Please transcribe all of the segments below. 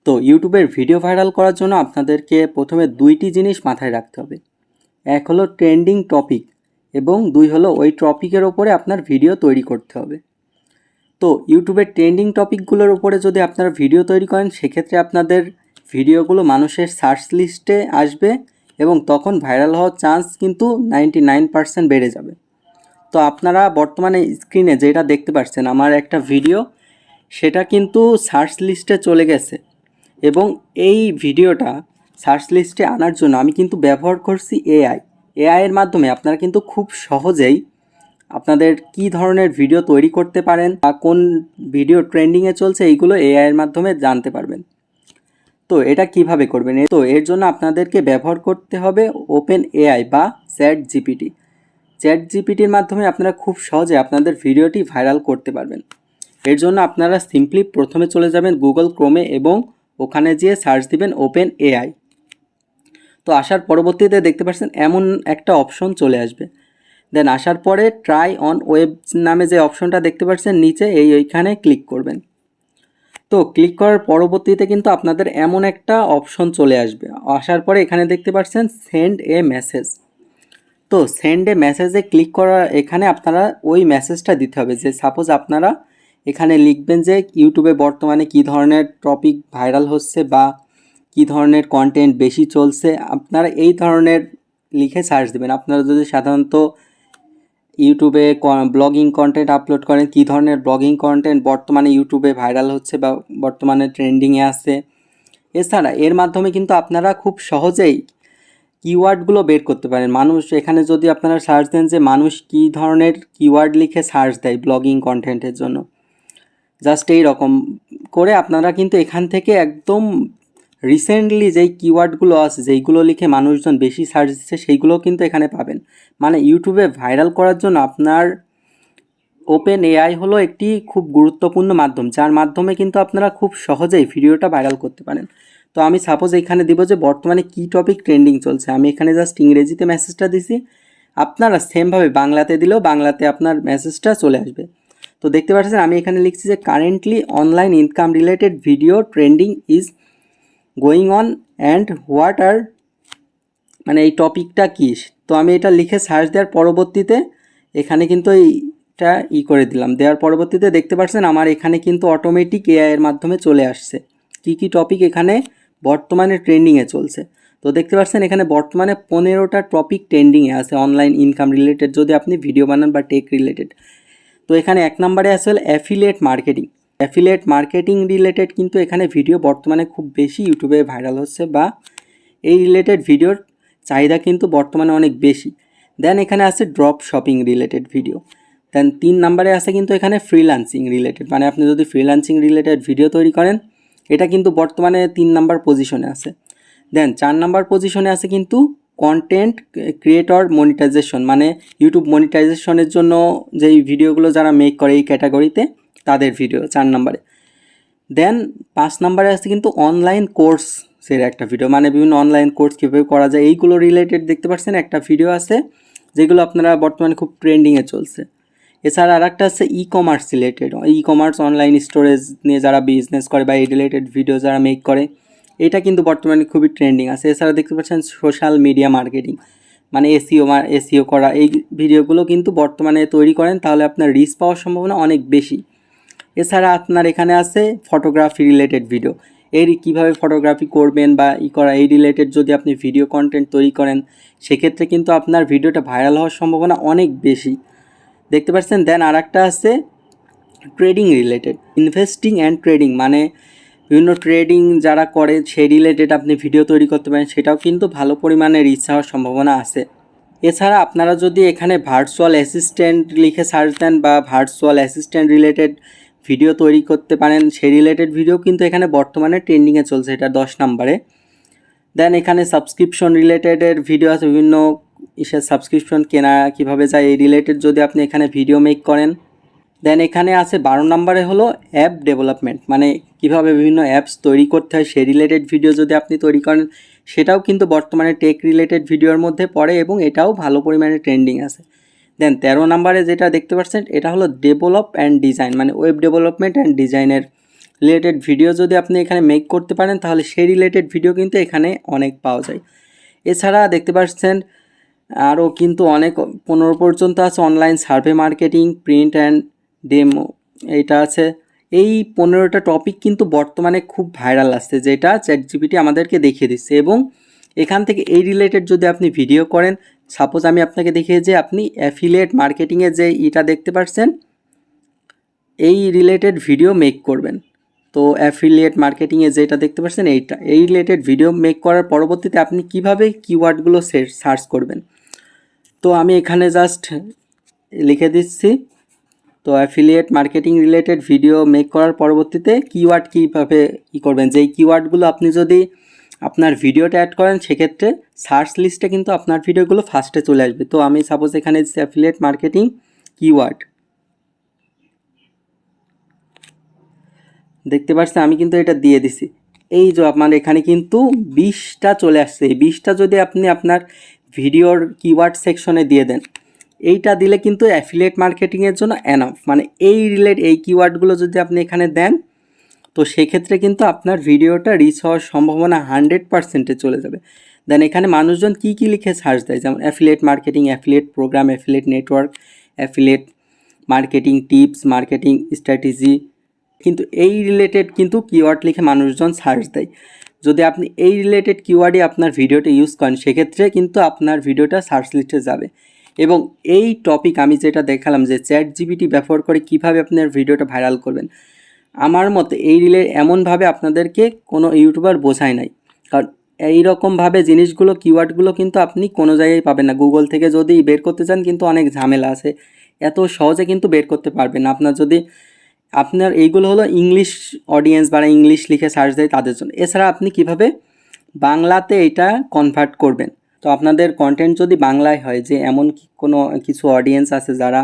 তো ইউটিউবের video viral করার জন্য আপনাদেরকে প্রথমে দুইটি জিনিস মাথায় রাখতে হবে। এক হলো ট্রেন্ডিং টপিক এবং দুই হলো ওই টপিকের ওপরে আপনার ভিডিও তৈরি করতে হবে। তো ইউটিউবের ট্রেন্ডিং টপিকগুলোর উপরে যদি আপনারা ভিডিও তৈরি করেন সেক্ষেত্রে আপনাদের ভিডিওগুলো মানুষের সার্চ লিস্টে আসবে এবং তখন ভাইরাল হওয়ার চান্স কিন্তু 99% বেড়ে যাবে। তো আপনারা বর্তমানে স্ক্রিনে যেটা দেখতে পাচ্ছেন আমার একটা ভিডিও, সেটা কিন্তু সার্চ লিস্টে চলে গেছে এবং এই ভিডিওটা সার্চ লিস্টে আনার জন্য আমি কিন্তু ব্যবহার করছি এআইয়ের মাধ্যমে আপনারা কিন্তু খুব সহজেই আপনাদের কি ধরনের ভিডিও তৈরি করতে পারেন বা কোন ভিডিও ট্রেন্ডিংয়ে চলছে এইগুলো এআইয়ের মাধ্যমে জানতে পারবেন। তো এটা কিভাবে করবেন? তো এর জন্য আপনাদেরকে ব্যবহার করতে হবে ওপেন এআই বা চ্যাট জিপিটির মাধ্যমে আপনারা খুব সহজে আপনাদের ভিডিওটি ভাইরাল করতে পারবেন। এর জন্য আপনারা সিম্পলি প্রথমে চলে যাবেন গুগল ক্রোমে এবং ওখানে যেয়ে সার্চ দিবেন ওপেন এআই। তো আসার পরবর্তীতে দেখতে পাচ্ছেন এমন একটা অপশন চলে আসবে। দেন আসার পরে ট্রাই অন ওয়েব নামে যে অপশনটা দেখতে পাচ্ছেন নিচে এইখানে ক্লিক করবেন। তো ক্লিক করার পরবর্তীতে কিন্তু আপনাদের এমন একটা অপশন চলে আসবে। আসার পরে এখানে দেখতে পাচ্ছেন সেন্ড এ মেসেজ। তো সেন্ড এ মেসেজে ক্লিক করার এখানে আপনারা ওই মেসেজটা দিতে হবে যে সাপোজ আপনারা এখানে লিখবেন যে ইউটিউবে বর্তমানে কী ধরনের টপিক ভাইরাল হচ্ছে বা কী ধরনের কন্টেন্ট বেশি চলছে, আপনারা এই ধরনের লিখে সার্চ দেবেন। আপনারা যদি সাধারণত ইউটিউবে ব্লগিং কন্টেন্ট আপলোড করেন, কী ধরনের ব্লগিং কন্টেন্ট বর্তমানে ইউটিউবে ভাইরাল হচ্ছে বা বর্তমানে ট্রেন্ডিংয়ে আছে। এছাড়া এর মাধ্যমে কিন্তু আপনারা খুব সহজেই কিওয়ার্ডগুলো বের করতে পারেন। মানুষ এখানে যদি আপনারা সার্চ দেন যে মানুষ কী ধরনের কিওয়ার্ড লিখে সার্চ দেয় ব্লগিং কন্টেন্টের জন্য, জাস্ট এই রকম করে আপনারা কিন্তু এখান থেকে একদম রিসেন্টলি যেই কিওয়ার্ডগুলো আছে যেইগুলো লিখে মানুষজন বেশি সার্চ দিচ্ছে সেইগুলো কিন্তু এখানে পাবেন। মানে ইউটিউবে ভাইরাল করার জন্য আপনার ওপেন এআই হলো একটি খুব গুরুত্বপূর্ণ মাধ্যম, যার মাধ্যমে কিন্তু আপনারা খুব সহজেই ভিডিওটা ভাইরাল করতে পারেন। তো আমি সাপোজ এখানে দিব যে বর্তমানে কী টপিক ট্রেন্ডিং চলছে, আমি এখানে জাস্ট ইংরেজিতে মেসেজটা দিছি। আপনারা সেমভাবে বাংলাতে দিলেও বাংলাতে আপনার মেসেজটা চলে আসবে। তো দেখতে পাচ্ছেন আমি এখানে লিখছি যে currently online income related video trending is going on and what are, মানে এই টপিকটা কী। তো আমি এটা লিখে সার্চ দেওয়ার পরবর্তীতে এখানে কিন্তু এইটা করে দিলাম। দেওয়ার পরবর্তীতে দেখতে পাচ্ছেন আমার এখানে কিন্তু অটোমেটিক এআইয়ের মাধ্যমে চলে আসছে কী কী টপিক এখানে বর্তমানে ট্রেন্ডিংয়ে চলছে। তো দেখতে পাচ্ছেন এখানে বর্তমানে 15টা টপিক ট্রেন্ডিংয়ে আছে অনলাইন ইনকাম রিলেটেড, যদি আপনি ভিডিও বানান বা টেক রিলেটেড। তো এখানে 1 নম্বরে আছে অ্যাফিলিয়েট মার্কেটিং রিলেটেড কিন্তু এখানে ভিডিও বর্তমানে খুব বেশি ইউটিউবে ভাইরাল হচ্ছে বা এই রিলেটেড ভিডিওর চাহিদা কিন্তু বর্তমানে অনেক বেশি। দেন এখানে আছে ড্রপ শপিং রিলেটেড ভিডিও। দেন 3 নম্বরে আছে কিন্তু এখানে ফ্রিল্যান্সিং রিলেটেড, মানে আপনি যদি ফ্রিল্যান্সিং রিলেটেড ভিডিও তৈরি করেন এটা কিন্তু বর্তমানে 3 নম্বর পজিশনে আছে। দেন 4 নম্বর পজিশনে আছে কিন্তু কন্টেন্ট ক্রিয়েটর মনিটাইজেশন, মানে ইউটিউব মনিটাইজেশনের জন্য যেই ভিডিওগুলো যারা মেক করে এই ক্যাটাগরিতে তাদের ভিডিও 4 নম্বরে। দেন 5 নম্বরে আছে কিন্তু অনলাইন কোর্সের একটা ভিডিও, মানে বিভিন্ন অনলাইন কোর্স কীভাবে করা যায় এইগুলো রিলেটেড দেখতে পাচ্ছেন একটা ভিডিও আছে যেগুলো আপনারা বর্তমানে খুব ট্রেন্ডিংয়ে চলছে। এছাড়া আর একটা আছে e commerce related, online storage নিয়ে যারা বিজনেস করে বা এই রিলেটেড ভিডিও যারা মেক করে, এটা কিন্তু বর্তমানে খুবই ট্রেন্ডিং আছে। এছাড়া দেখতে পাচ্ছেন সোশ্যাল মিডিয়া মার্কেটিং, মানে এসিও করা, এই ভিডিওগুলো কিন্তু বর্তমানে তৈরি করেন তাহলে আপনার রিচ পাওয়ার সম্ভাবনা অনেক বেশি। এছাড়া আপনার এখানে আছে ফটোগ্রাফি রিলেটেড ভিডিও, কীভাবে ফটোগ্রাফি করবেন বা করা এই রিলেটেড যদি আপনি ভিডিও কন্টেন্ট তৈরি করেন সেক্ষেত্রে কিন্তু আপনার ভিডিওটা ভাইরাল হওয়ার সম্ভাবনা অনেক বেশি দেখতে পাচ্ছেন। দেন আর একটা আছে trading related, investing and trading, মানে বিভিন্ন ট্রেডিং যারা করে সেই রিলেটেড আপনি ভিডিও তৈরি করতে পারেন, সেটাও কিন্তু ভালো পরিমাণে রিচ হওয়ার সম্ভাবনা আছে। এছাড়া আপনারা যদি এখানে ভার্চুয়াল অ্যাসিস্ট্যান্ট লিখে সার্চ দেন বা ভার্চুয়াল অ্যাসিস্ট্যান্ট রিলেটেড ভিডিও তৈরি করতে পারেন, সেই রিলেটেড ভিডিও কিন্তু এখানে বর্তমানে ট্রেন্ডিংয়ে চলছে, এটা 10 নম্বরে। দেন এখানে সাবস্ক্রিপশন রিলেটেডের ভিডিও আছে, বিভিন্ন সাবস্ক্রিপশন কেনা কীভাবে যায় এই রিলেটেড যদি আপনি এখানে ভিডিও মেক করেন। দেন এখানে আছে 12 নম্বরে হলো অ্যাপ ডেভেলপমেন্ট, মানে কিভাবে বিভিন্ন অ্যাপস তৈরি করতে হয় সেই রিলেটেড ভিডিও যদি আপনি তৈরি করেন সেটাও কিন্তু বর্তমানে টেক রিলেটেড ভিডিওর মধ্যে পড়ে এবং এটাও ভালো পরিমাণে ট্রেন্ডিং আছে। দেন 13 নম্বরে যেটা দেখতে পাচ্ছেন এটা হলো ডেভেলপ অ্যান্ড ডিজাইন, মানে ওয়েব ডেভেলপমেন্ট অ্যান্ড ডিজাইনের রিলেটেড ভিডিও যদি আপনি এখানে মেক করতে পারেন তাহলে সেই রিলেটেড ভিডিও কিন্তু এখানে অনেক পাওয়া যায়। এছাড়া দেখতে পাচ্ছেন আরও কিন্তু অনেক 15 পর্যন্ত আছে online survey marketing, print and demo, এইটা আছে। এই 15টা টপিক কিন্তু বর্তমানে খুব ভাইরাল আসছে, যেটা চ্যাটজিপিটি আমাদেরকে দেখিয়ে দিচ্ছে। এবং এখান থেকে এই রিলেটেড যদি আপনি ভিডিও করেন, সাপোজ আমি আপনাকে দেখিয়ে যে আপনি অ্যাফিলিয়েট মার্কেটিংয়ে যে এটা দেখতে পাচ্ছেন, এই রিলেটেড ভিডিও মেক করবেন। তো অ্যাফিলিয়েট মার্কেটিংয়ে যেটা দেখতে পাচ্ছেন এই রিলেটেড ভিডিও মেক করার পরবর্তীতে আপনি কিভাবে কিওয়ার্ডগুলো সার্চ করবেন, তো আমি এখানে জাস্ট লিখে দিচ্ছি। তো affiliate marketing related video make করার পরবর্তীতে কিওয়ার্ড কীভাবে করবেন, যেই কিওয়ার্ডগুলো আপনি যদি আপনার ভিডিওটা অ্যাড করেন সেক্ষেত্রে সার্চ লিস্টে কিন্তু আপনার ভিডিওগুলো ফার্স্টে চলে আসবে। তো আমি সাপোজ এখানে অ্যাফিলিয়েট মার্কেটিং কিওয়ার্ড দেখতে পাচ্ছেন, আমি কিন্তু এটা দিয়ে দিছি। এই যে আপনার এখানে কিন্তু 20টা চলে আসছে। এই 20টা যদি আপনি আপনার ভিডিওর কিওয়ার্ড সেকশনে দিয়ে দেন, এইটা দিলে কিন্তু অ্যাফিলিয়েট মার্কেটিংয়ের জন্য এনাফ। মানে এই কিওয়ার্ডগুলো যদি আপনি এখানে দেন, তো সেক্ষেত্রে কিন্তু আপনার ভিডিওটা রিচ হওয়ার সম্ভাবনা 100%-এ চলে যাবে। দেন এখানে মানুষজন কী কী লিখে সার্চ দেয়, যেমন affiliate marketing, affiliate programme, affiliate network, affiliate marketing tips, marketing strategy, কিন্তু এই রিলেটেড কিন্তু কিওয়ার্ড লিখে মানুষজন সার্চ দেয়। যদি আপনি এই রিলেটেড কিওয়ার্ডে আপনার ভিডিওটা ইউজ করেন সেক্ষেত্রে কিন্তু আপনার ভিডিওটা সার্চ লিস্টে যাবে। এবং এই টপিক আমি যেটা দেখালাম যে চ্যাটজিপিটি ব্যবহার করে কিভাবে আপনার ভিডিওটা ভাইরাল করবেন, আমার মতে এই এমনভাবে আপনাদেরকে কোনো ইউটিউবার বোঝায় নাই। কারণ এইরকমভাবে জিনিসগুলো কিওয়ার্ডগুলো কিন্তু আপনি কোনো জায়গায় পাবেন না। গুগল থেকে যদি বের করতে চান কিন্তু অনেক ঝামেলা আছে, এত সহজে কিন্তু বের করতে পারবেন না। আপনার এইগুলো হলো ইংলিশ অডিয়েন্স বা ইংলিশ লিখে সার্চ দেয় তাদের জন্য। এছাড়া আপনি কিভাবে বাংলাতে এটা কনভার্ট করবেন, তো আপনাদের কন্টেন্ট যদি বাংলায় হয়, যে এমন কোনো কিছু অডিয়েন্স আছে যারা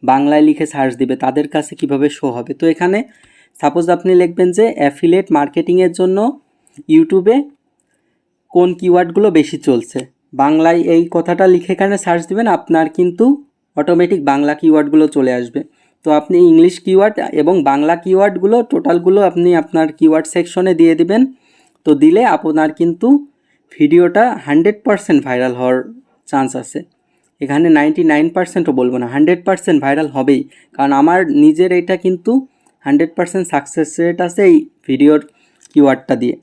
বাংলায় লিখে সার্চ দিবে, তাদের কাছে কিভাবে শো হবে। তো এখানে সাপোজ আপনি লিখবেন যে অ্যাফিলিয়েট মার্কেটিংয়ের জন্য ইউটিউবে কোন কিওয়ার্ডগুলো বেশি চলছে, বাংলায় এই কথাটা লিখে এখানে সার্চ দিবেন, আপনার কিন্তু অটোমেটিক বাংলা কিওয়ার্ডগুলো চলে আসবে। তো আপনি ইংলিশ কিওয়ার্ড এবং বাংলা কিওয়ার্ডগুলো টোটালগুলো আপনি আপনার কিওয়ার্ড সেকশনে দিয়ে দিবেন। তো দিলে আপনার কিন্তু ভিডিওটা 100% ভাইরাল হওয়ার চান্স আছে। এখানে 99%ও বলবো না, 100% ভাইরাল হবেই। কারণ আমার নিজের এটা কিন্তু 100% সাকসেস রেট আছে এই ভিডিওর কিওয়ার্ডটা দিয়ে।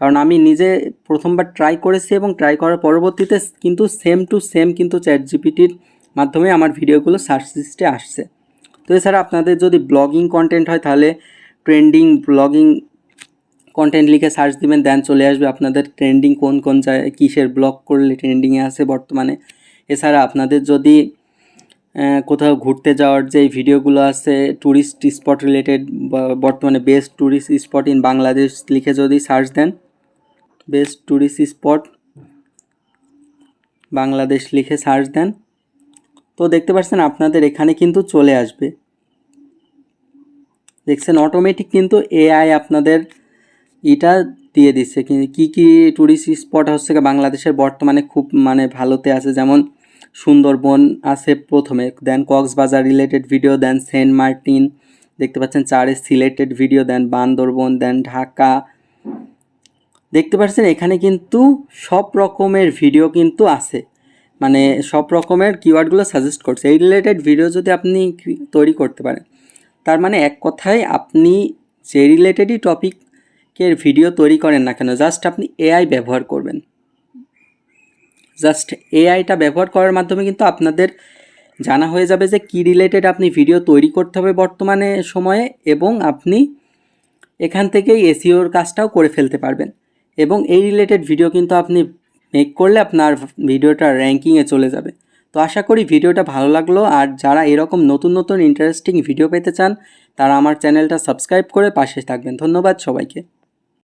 কারণ আমি নিজে প্রথমবার ট্রাই করেছি এবং ট্রাই করার পরবর্তীতে কিন্তু সেম টু সেম কিন্তু চ্যাটজিপিটির মাধ্যমে আমার ভিডিওগুলো সার্চ লিস্টে আসছে। তো এছাড়া আপনাদের যদি ব্লগিং কন্টেন্ট হয় তাহলে ট্রেন্ডিং ব্লগিং কন্টেন্ট লিখে সার্চ দিবেন, দেন চলে আসবে আপনাদের ট্রেন্ডিং কোন কোন জায়গায় কিসের ব্লগ করলে ট্রেন্ডিংয়ে আছে বর্তমানে। এছাড়া আপনাদের যদি কোথাও ঘুরতে যাওয়ার যে ভিডিওগুলো আছে ট্যুরিস্ট স্পট রিলেটেড, বর্তমানে best tourist spot in Bangladesh লিখে যদি সার্চ দেন, বেস্ট ট্যুরিস্ট স্পট বাংলাদেশ লিখে সার্চ দেন, তো দেখতে পাচ্ছেন আপনাদের এখানে কিন্তু চলে আসবে। দেখছেন অটোমেটিক কিন্তু এআই আপনাদের এটা দিয়ে দিচ্ছে কি কি ট্যুরিস্ট স্পট হচ্ছে বাংলাদেশের বর্তমানে খুব ভালোতে আছে। যেমন সুন্দরবন আছে প্রথমে, দেন কক্সবাজার রিলেটেড ভিডিও, দেন সেন্ট মার্টিন দেখতে পাচ্ছেন 4 সিলেটেড ভিডিও, দেন বান্দরবন, দেন ঢাকা। দেখতে পাচ্ছেন এখানে কিন্তু সব রকমের ভিডিও কিন্তু আছে, সব রকমের কিওয়ার্ডগুলো সাজেস্ট করছে। এই রিলেটেড ভিডিও যদি আপনি তৈরি করতে পারেন, তার এক কথায় আপনি যে রিলেটেডই টপিকের ভিডিও তৈরি করেন না কেন, জাস্ট আপনি এআই ব্যবহার করবেন। জাস্ট এআইটা ব্যবহার করার মাধ্যমে কিন্তু আপনাদের জানা হয়ে যাবে যে কী রিলেটেড আপনি ভিডিও তৈরি করতে হবে বর্তমানে সময়ে, এবং আপনি এখান থেকেই এসইওর কাজটাও করে ফেলতে পারবেন। এবং এই রিলেটেড ভিডিও কিন্তু আপনি মেক করলে আপনার ভিডিওটা র্যাঙ্কিংয়ে চলে যাবে। তো আশা করি ভিডিওটা ভালো লাগলো, আর যারা এরকম নতুন নতুন ইন্টারেস্টিং ভিডিও পেতে চান তারা আমার চ্যানেলটা সাবস্ক্রাইব করে পাশে থাকবেন। ধন্যবাদ সবাইকে।